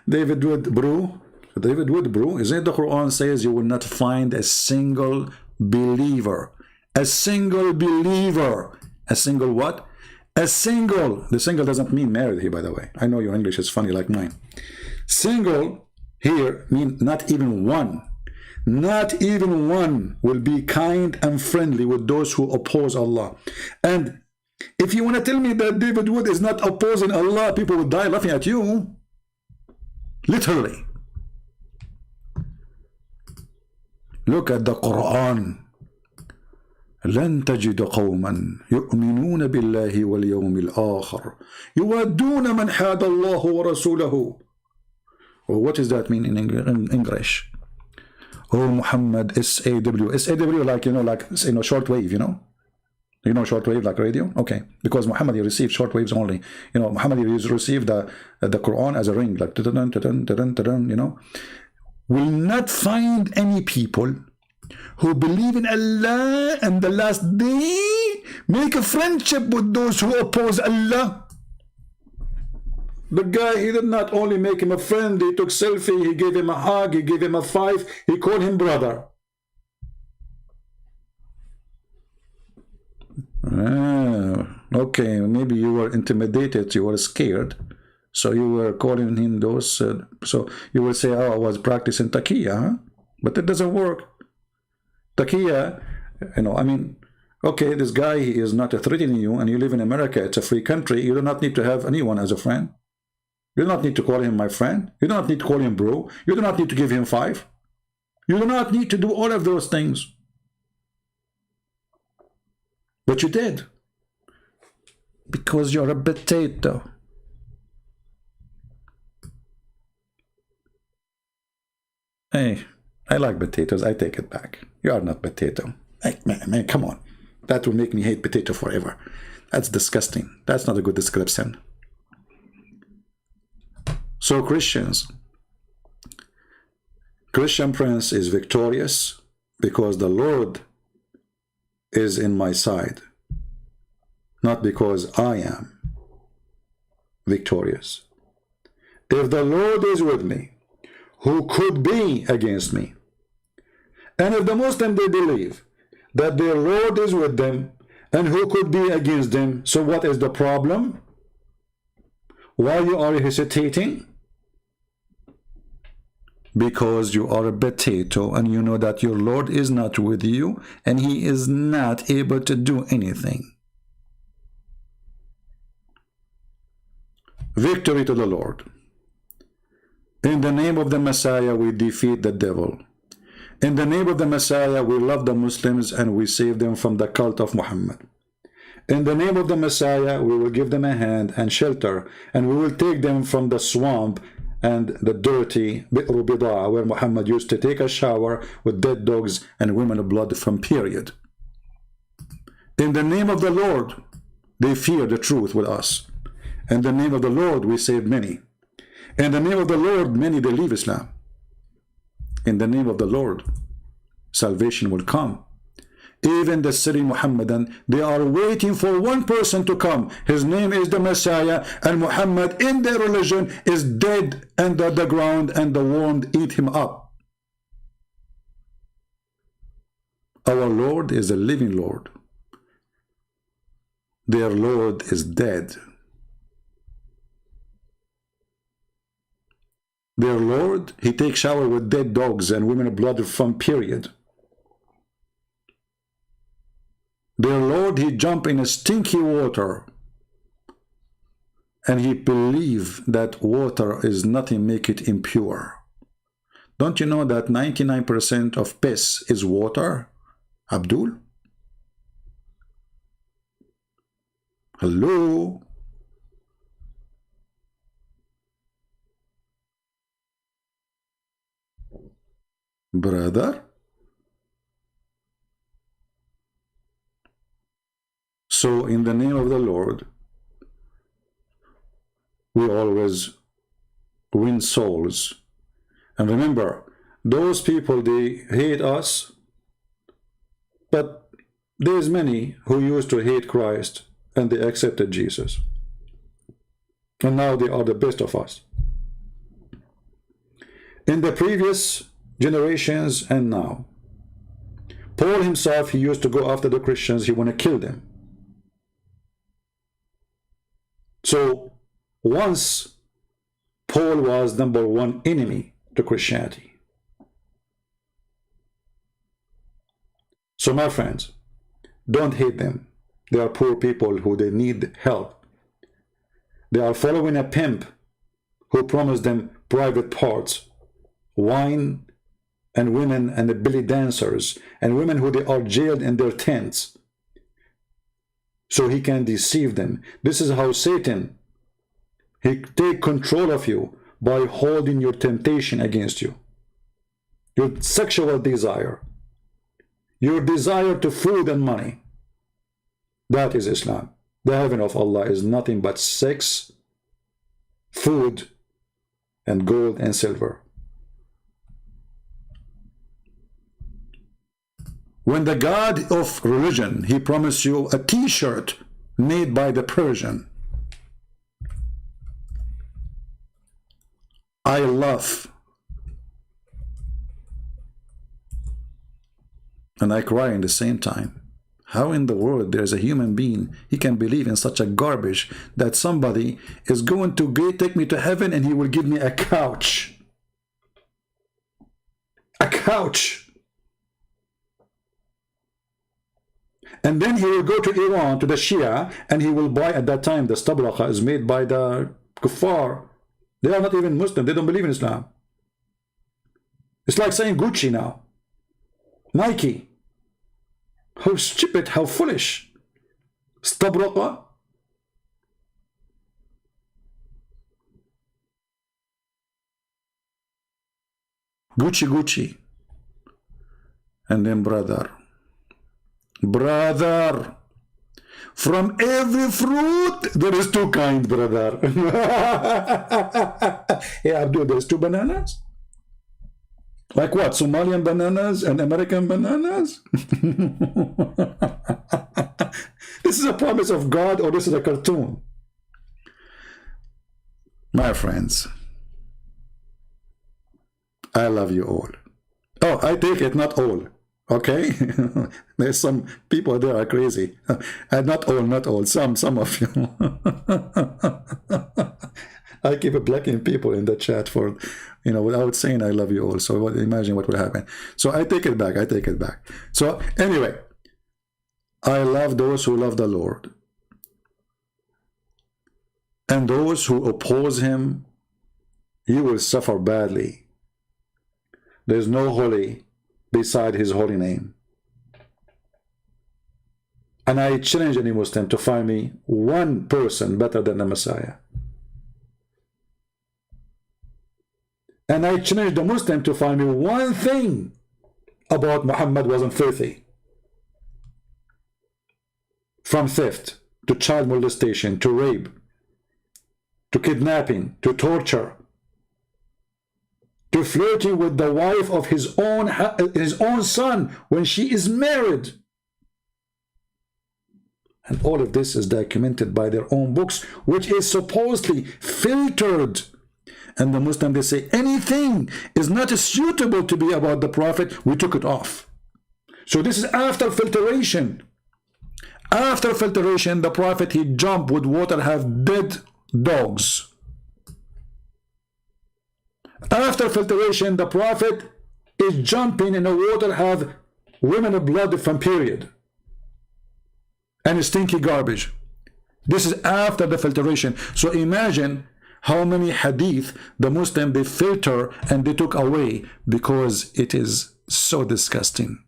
David Wood, bro. David Wood, bro. Isn't it the Quran says you will not find a single believer. A single believer. A single what? A single. The single doesn't mean married here, by the way. I know your English is funny like mine. Single here means not even one. Not even one will be kind and friendly with those who oppose Allah. And if you want to tell me that David Wood is not opposing Allah, people would die laughing at you. Literally. Look at the Quran. لن تجد قوما يؤمنون بالله واليوم الآخر يودون من حاد الله ورسوله. Well, what does that mean in English? Oh, Muhammad, SAW. SAW, like, shortwave, You know shortwave, like radio? Okay. Because Muhammad, he received shortwaves only. Muhammad, he received the Quran as a ring, like, Will not find any people who believe in Allah and the last day make a friendship with those who oppose Allah. The guy, he did not only make him a friend, he took selfie, he gave him a hug, he gave him a five, he called him brother. Okay, maybe you were intimidated, you were scared, so you were calling him those, so you will say, oh, I was practicing taqiyya, huh? But it doesn't work. Taqiyya, okay, this guy, he is not threatening you, and you live in America, it's a free country, you do not need to have anyone as a friend. You do not need to call him my friend. You do not need to call him bro. You do not need to give him five. You do not need to do all of those things. But you did. Because you're a potato. Hey, I like potatoes. I take it back. You are not potato. Hey, man, come on. That will make me hate potato forever. That's disgusting. That's not a good description. So Christian Prince is victorious because the Lord is in my side, not because I am victorious. If the Lord is with me, who could be against me? And if the Muslims, they believe that their Lord is with them, and who could be against them? So what is the problem? Why you are hesitating? Because you are a potato and you know that your Lord is not with you and he is not able to do anything. Victory to the Lord. In the name of the Messiah, we defeat the devil. In the name of the Messiah, we love the Muslims and we save them from the cult of Muhammad. In the name of the Messiah, we will give them a hand and shelter, and we will take them from the swamp and the dirty Bi'ru Bida'a, where Muhammad used to take a shower with dead dogs and women of blood from period. In the name of the Lord, they fear the truth with us. In the name of the Lord, we save many. In the name of the Lord, many they leave Islam. In the name of the Lord, salvation will come. Even the city Muhammadan, they are waiting for one person to come. His name is the Messiah, and Muhammad in their religion is dead under the ground, and the worm eat him up. Our Lord is a living Lord. Their Lord is dead. Their Lord, he takes shower with dead dogs and women of blood from period. Their Lord, he jump in a stinky water, and he believe that water is nothing make it impure. Don't you know that 99% of piss is water, Abdul? Hello? Brother? So in the name of the Lord, we always win souls. And remember, those people, they hate us, but there's many who used to hate Christ and they accepted Jesus. And now they are the best of us. In the previous generations and now, Paul himself, he used to go after the Christians, he want to kill them. So once Paul was #1 enemy to Christianity. So my friends, don't hate them. They are poor people who they need help. They are following a pimp who promised them private parts, wine and women and the belly dancers and women who they are jailed in their tents, so he can deceive them. This is how Satan, he take control of you by holding your temptation against you. Your sexual desire, your desire to food and money. That is Islam. The heaven of Allah is nothing but sex, food, and gold and silver. When the God of religion, he promised you a t-shirt made by the Persian. I love and I cry in the same time. How in the world there's a human being, he can believe in such a garbage that somebody is going to take me to heaven and he will give me a couch. A couch. And then he will go to Iran, to the Shia, and he will buy, at that time, the stabraqa is made by the kuffar. They are not even Muslim. They don't believe in Islam. It's like saying Gucci now. Nike. How stupid, how foolish. Stabraqa. Gucci, Gucci. And then brother, from every fruit there is two kinds, brother. Hey Abdul, there's two bananas? Like what? Somalian bananas and American bananas? This is a promise of God, or this is a cartoon? My friends, I love you all. Oh, I take it, not all. Okay? There's some people there are crazy. Not all, some of you. I keep blocking people in the chat for, you know, without saying I love you all. So imagine what would happen. So I take it back. So anyway, I love those who love the Lord. And those who oppose him, you will suffer badly. There's no holy beside his holy name. And I challenge any Muslim to find me one person better than the Messiah. And I challenge the Muslim to find me one thing about Muhammad wasn't filthy. From theft, to child molestation, to rape, to kidnapping, to torture, to flirting with the wife of his own son when she is married. And all of this is documented by their own books, which is supposedly filtered. And the Muslim, they say anything is not suitable to be about the Prophet, we took it off. So this is after filtration. After filtration, the Prophet, he jumped with water, have dead dogs. After filtration, the Prophet is jumping in the water, have women blood from period. And stinky garbage. This is after the filtration. So imagine how many hadith the Muslim, they filter and they took away because it is so disgusting.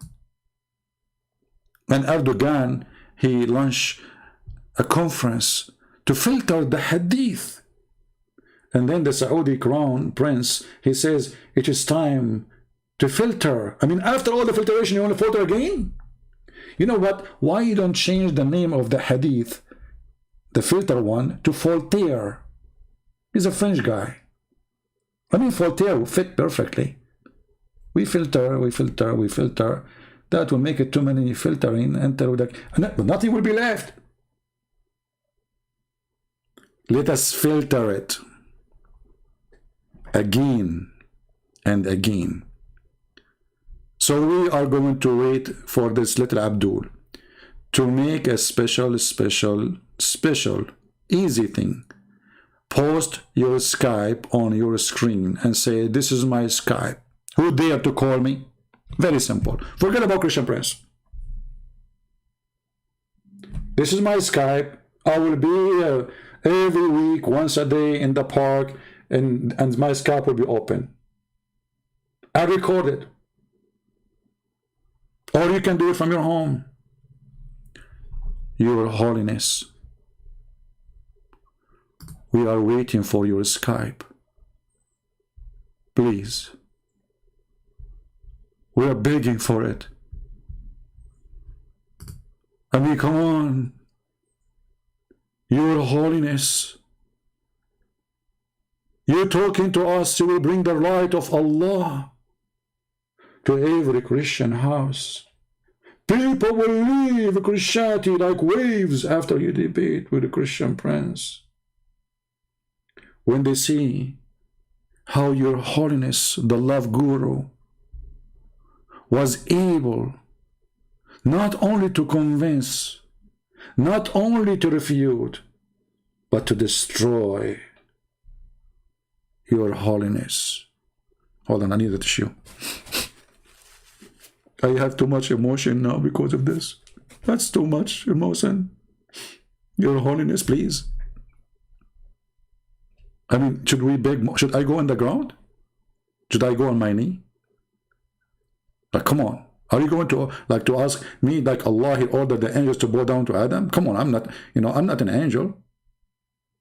And Erdogan, he launched a conference to filter the hadith. And then the Saudi crown prince, he says, it is time to filter. I mean, after all the filtration, you want to filter again? You know what? Why you don't change the name of the hadith, the filter one, to Voltaire? He's a French guy. I mean, Voltaire will fit perfectly. We filter, we filter, we filter. That will make it too many filtering, but nothing will be left. Let us filter it again and again. So we are going to wait for this little Abdul to make a special, easy thing. Post your Skype on your screen and say, this is my Skype. Who dare to call me? Very simple. Forget about Christian Prince. This is my Skype. I will be every week, once a day in the park, and my Skype will be open. I record it. Or you can do it from your home. Your Holiness, we are waiting for your Skype. Please. We are begging for it. I mean, come on. Your Holiness, you're talking to us, you will bring the light of Allah to every Christian house. People will leave Christianity like waves after you debate with the Christian Prince. When they see how your Holiness, the love guru, was able not only to convince, not only to refute, but to destroy your Holiness. Hold on, I need a tissue. I have too much emotion now because of this. That's too much emotion. Your Holiness, please. I mean, should we beg? Should I go on the ground? Should I go on my knee? Like, come on. Are you going to ask me like Allah, he ordered the angels to bow down to Adam? Come on, I'm not, I'm not an angel.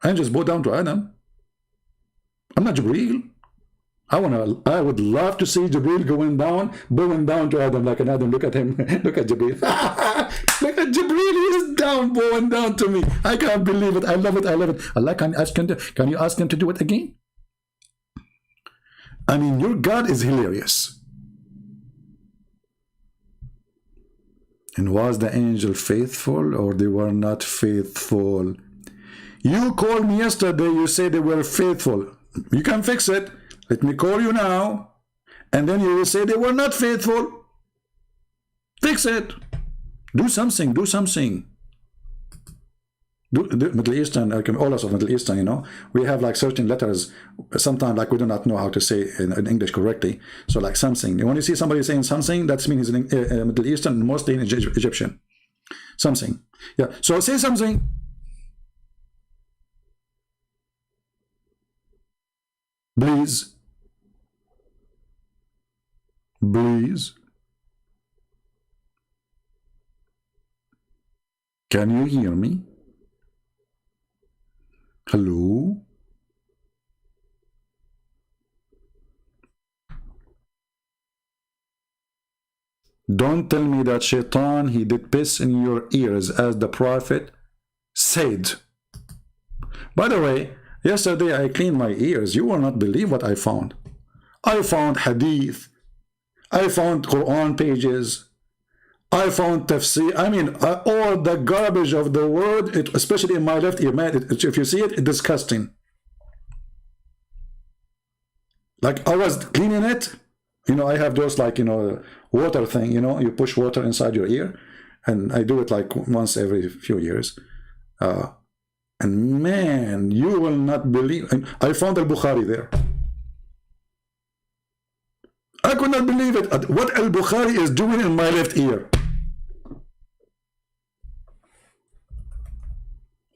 Angels bow down to Adam. I'm not Jibreel. I would love to see Jibreel bowing down to Adam like an Adam. Look at him. Look at Jibreel. Look at Jibreel. He is down, bowing down to me. I can't believe it. I love it. I love it. Allah, can you ask him to do it again? I mean, your God is hilarious. And was the angel faithful or they were not faithful? You called me yesterday. You said they were faithful. You can fix it. Let me call you now, and then you will say they were not faithful. Fix it. Do something. Do something. The Middle Eastern, all of Middle Eastern, we have like certain letters. Sometimes like we do not know how to say in English correctly. So like something. When you see somebody saying something, that means in Middle Eastern, mostly in Egyptian. Something. Yeah. So say something. Please. Please. Can you hear me? Hello? Don't tell me that Shaitan, he did piss in your ears as the Prophet said. By the way, yesterday I cleaned my ears. You will not believe what I found. I found hadith. I found Quran pages. I found tafsir. I mean, all the garbage of the world, especially in my left ear, man, if you see it, it's disgusting. Like, I was cleaning it. You know, I have those, like, you know, water thing, you know, you push water inside your ear. And I do it like once every few years. And man, you will not believe. I found Al-Bukhari there. I could not believe it. What Al-Bukhari is doing in my left ear.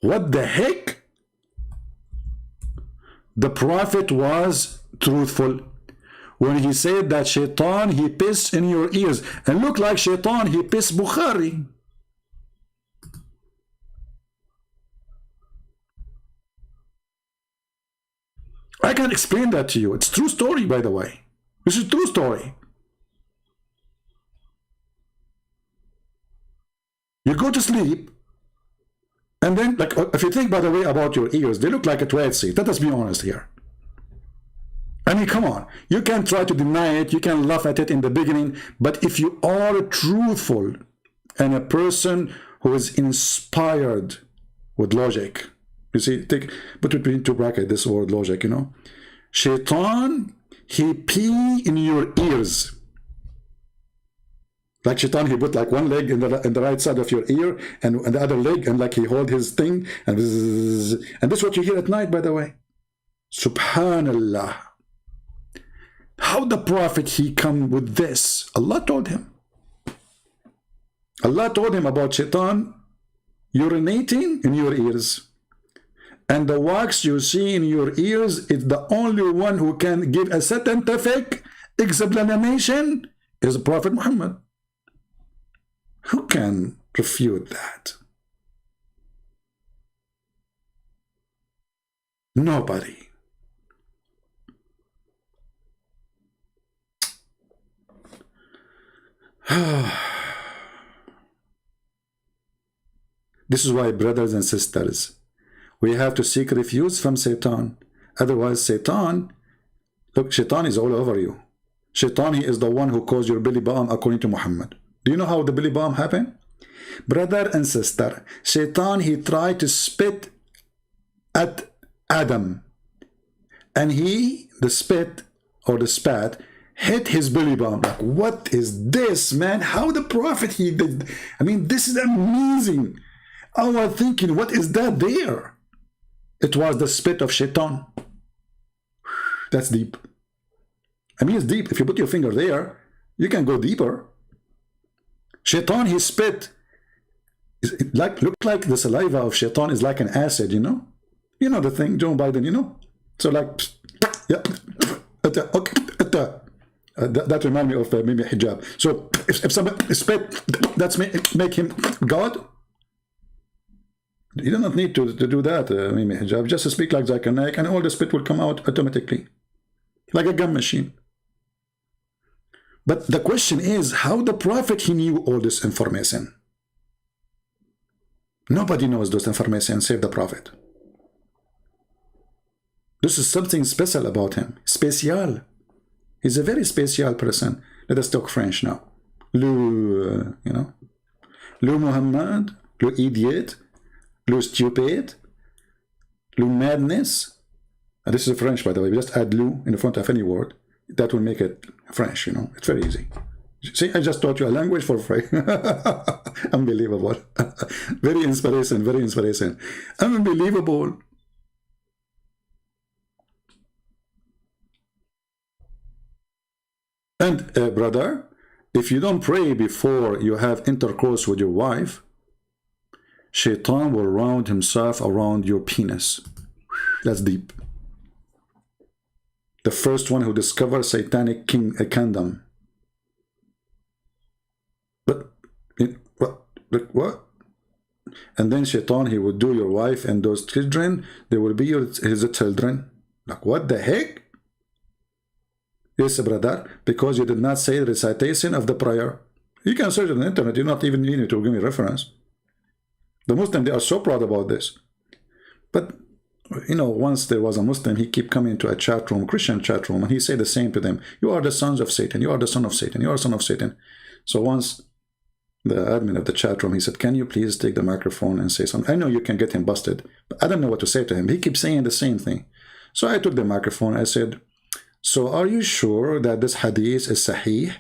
What the heck? The Prophet was truthful when he said that Shaitan, he pissed in your ears. And look like Shaitan, he pissed Bukhari. I can explain that to you. It's true story, by the way. This is true story. You go to sleep, and then, like, if you think, by the way, about your ears, they look like a toilet seat. Let us be honest here. I mean, come on. You can try to deny it. You can laugh at it in the beginning. But if you are truthful and a person who is inspired with logic, you see, put between two brackets this word logic, you know. Shaitan, he pee in your ears. Like Shaitan, he put like one leg in the right side of your ear and the other leg, and like he hold his thing, and this is what you hear at night, by the way. Subhanallah. How the Prophet, he come with this? Allah told him. Allah told him about Shaitan urinating in your ears. And the wax you see in your ears is the only one who can give a scientific explanation is the Prophet Muhammad. Who can refute that? Nobody. This is why, brothers and sisters, we have to seek refuge from Satan. Otherwise, Satan, look, Shaitan is all over you. Shaitan, he is the one who caused your belly bomb, according to Muhammad. Do you know how the belly bomb happened? Brother and sister, Shaitan, he tried to spit at Adam. And the spit or the spat hit his belly bomb. Like, what is this, man? How the Prophet, he did? I mean, this is amazing. I was thinking, what is that there? It was the spit of Shaitan. That's deep. I mean, it's deep. If you put your finger there, you can go deeper. Shaitan, he spit. Look like the saliva of Shaitan is like an acid, you know? You know the thing, Joe Biden, you know? So like, yeah, okay, that reminds me of maybe Hijab. So if somebody spit, that's make him God. You do not need to do that, maybe Hijab. Just speak like Zakir, Naik, and all the spit will come out automatically, like a gun machine. But the question is, how the Prophet, he knew all this information? Nobody knows those information save the Prophet. This is something special about him. Special. He's a very special person. Let us talk French now. You know, le Muhammad, le idiot, le stupid, le madness. And this is French, by the way. We just add le in the front of any word. That will make it French, you know. It's very easy. See, I just taught you a language for free. Unbelievable. Very inspiration, very inspiration. Unbelievable. And brother, if you don't pray before you have intercourse with your wife, Shaitan will round himself around your penis. That's deep. The first one who discovered satanic kingdom. But what? And then Shaitan, he would do your wife and those children, they will be his children. Like, what the heck? Yes, brother, because you did not say the recitation of the prayer. You can search on the internet. You're not even needing to give me reference. The Muslims, they are so proud about this. But, you know, once there was a Muslim, he kept coming to a chat room, Christian chat room, and he said the same to them. You are the sons of Satan. You are the son of Satan. You are the son of Satan. So once the admin of the chat room, he said, can you please take the microphone and say something? I know you can get him busted, but I don't know what to say to him. He keeps saying the same thing. So I took the microphone. I said, so are you sure that this hadith is sahih?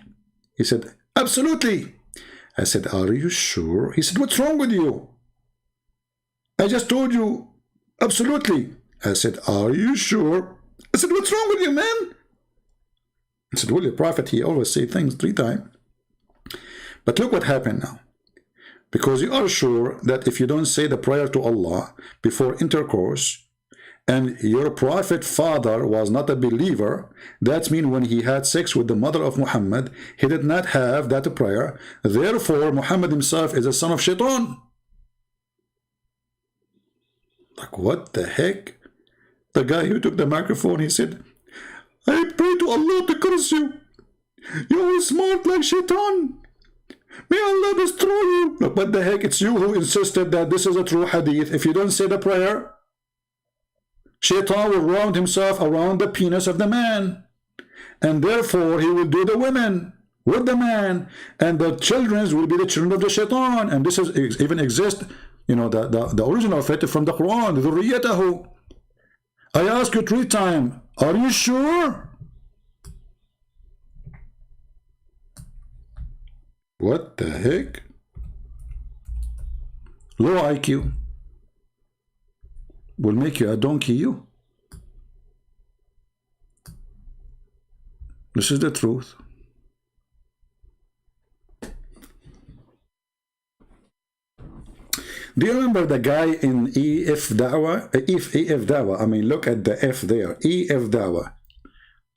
He said, absolutely. I said, are you sure? He said, what's wrong with you? I just told you, absolutely. I said, are you sure? I said, what's wrong with you, man? He said, well, the prophet, he always say things 3 times. But look what happened now. Because you are sure that if you don't say the prayer to Allah before intercourse, and your prophet father was not a believer, that means when he had sex with the mother of Muhammad, he did not have that prayer. Therefore, Muhammad himself is a son of Shaitan. Like, what the heck? The guy who took the microphone, he said, I pray to Allah to curse you. You are smart like Shaitan. May Allah destroy you. Look, what the heck? It's you who insisted that this is a true hadith. If you don't say the prayer, Shaitan will round himself around the penis of the man. And therefore, he will do the women with the man. And the children will be the children of the Shaitan. And this is even exist, you know, the original of it from the Quran. ذُرِّيَّتَهُ. I ask you 3 times, are you sure? What the heck? Low IQ will make you a donkey, you. This is the truth. Do you remember the guy in EF Dawah? EF Dawah. I mean, look at the F there. EF Dawah.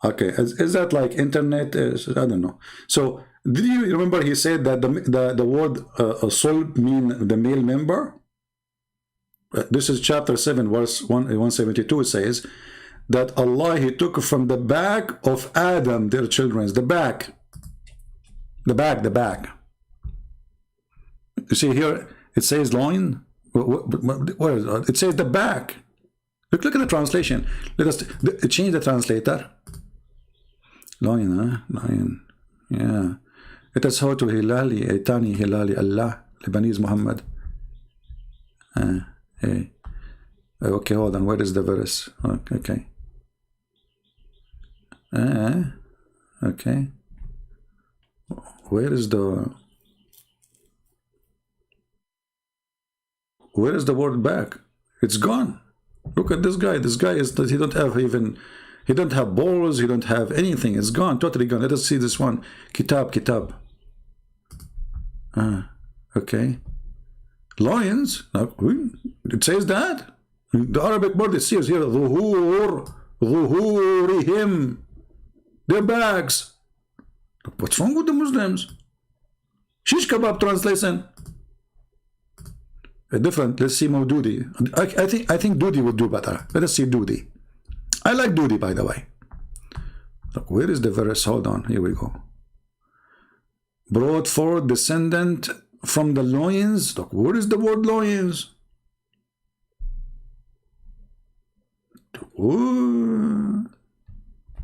Okay, is that like internet? I don't know. So, did you remember he said that the word soul mean the male member? This is chapter 7, verse 172. It says that Allah, he took from the back of Adam, their children, the back. You see here, it says loin. What is it? It says the back. Look at the translation. Let us change the translator. Loin, huh? Loin. Yeah. It is how to Hilali, Aitani Hilali Allah, Lebanese Muhammad. Hey. Okay, hold on. Where is the verse? Okay. Okay. Where is the word back? It's gone. Look at this guy. This guy is that he don't have even, he don't have balls, he don't have anything. It's gone, totally gone. Let us see this one. Kitab. Okay. Lions. It says that. The Arabic word it says here, ظهورهم, their backs. What's wrong with the Muslims? Shish kebab translation. A different. Let's see Maududi. I think Dudi would do better. Let us see Dudi. I like Dudi, by the way. Look, where is the verse? Hold on. Here we go. Brought forth descendant from the loins. Look, where is the word loins?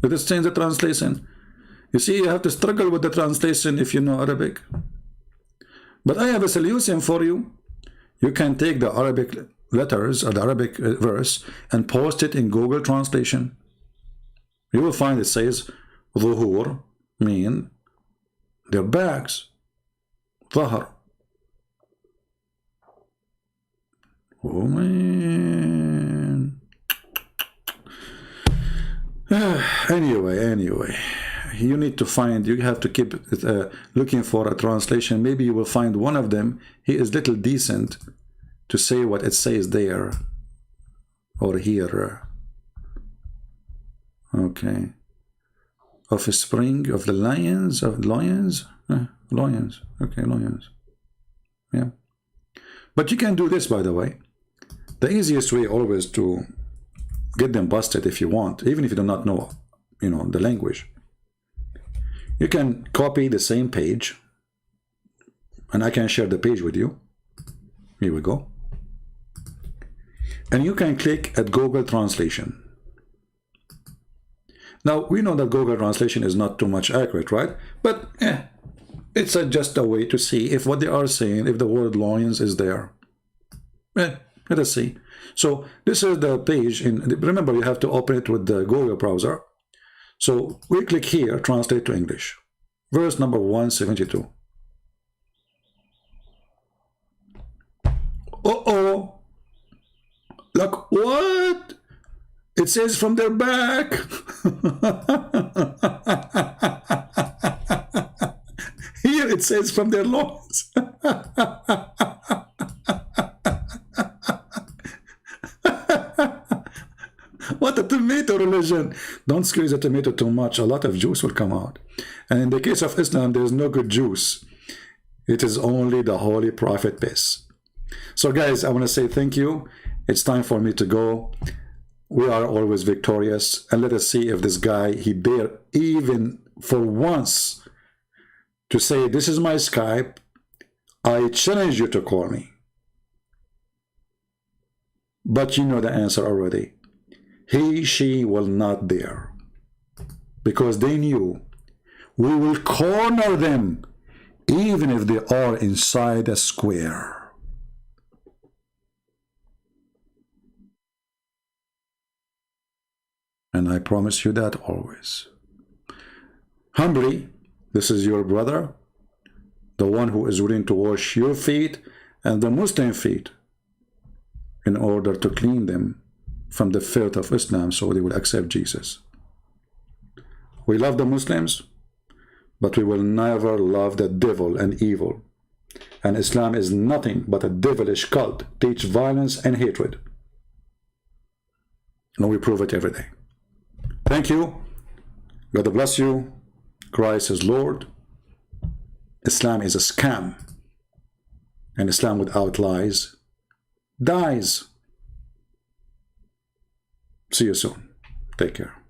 Let us change the translation. You see, you have to struggle with the translation if you know Arabic. But I have a solution for you. You can take the Arabic letters or the Arabic verse and post it in Google Translation. You will find it says ظهور mean their backs. ظهر. Oh man. Anyway, you need to find, you have to keep looking for a translation. Maybe you will find one of them. He is little decent to say what it says there or here. Okay. Offspring of the lions, lions. Okay, lions. Yeah. But you can do this, by the way. The easiest way always to get them busted, if you want, even if you do not know, the language. You can copy the same page, and I can share the page with you. Here we go. And you can click at Google Translation. Now, we know that Google Translation is not too much accurate, right? But it's just a way to see if what they are saying, if the word lions is there. Let us see. So this is the page. Remember, you have to open it with the Google browser. So we click here, translate to English. Verse number 172. Uh-oh. Like, what? It says from their back. Here it says from their loins. What a tomato religion. Don't squeeze the tomato too much. A lot of juice will come out. And in the case of Islam, there is no good juice. It is only the Holy Prophet piss. So guys, I want to say thank you. It's time for me to go. We are always victorious. And let us see if this guy, he dare even for once to say, this is my Skype. I challenge you to call me. But you know the answer already. He, she will not dare. Because they knew we will corner them even if they are inside a square. And I promise you that always. Humbly, this is your brother, the one who is willing to wash your feet and the Muslim feet in order to clean them from the filth of Islam so they will accept Jesus. We love the Muslims, but we will never love the devil and evil. And Islam is nothing but a devilish cult, teach violence and hatred. And we prove it every day. Thank you. God bless you. Christ is Lord. Islam is a scam. And Islam without lies dies. See you soon. Take care.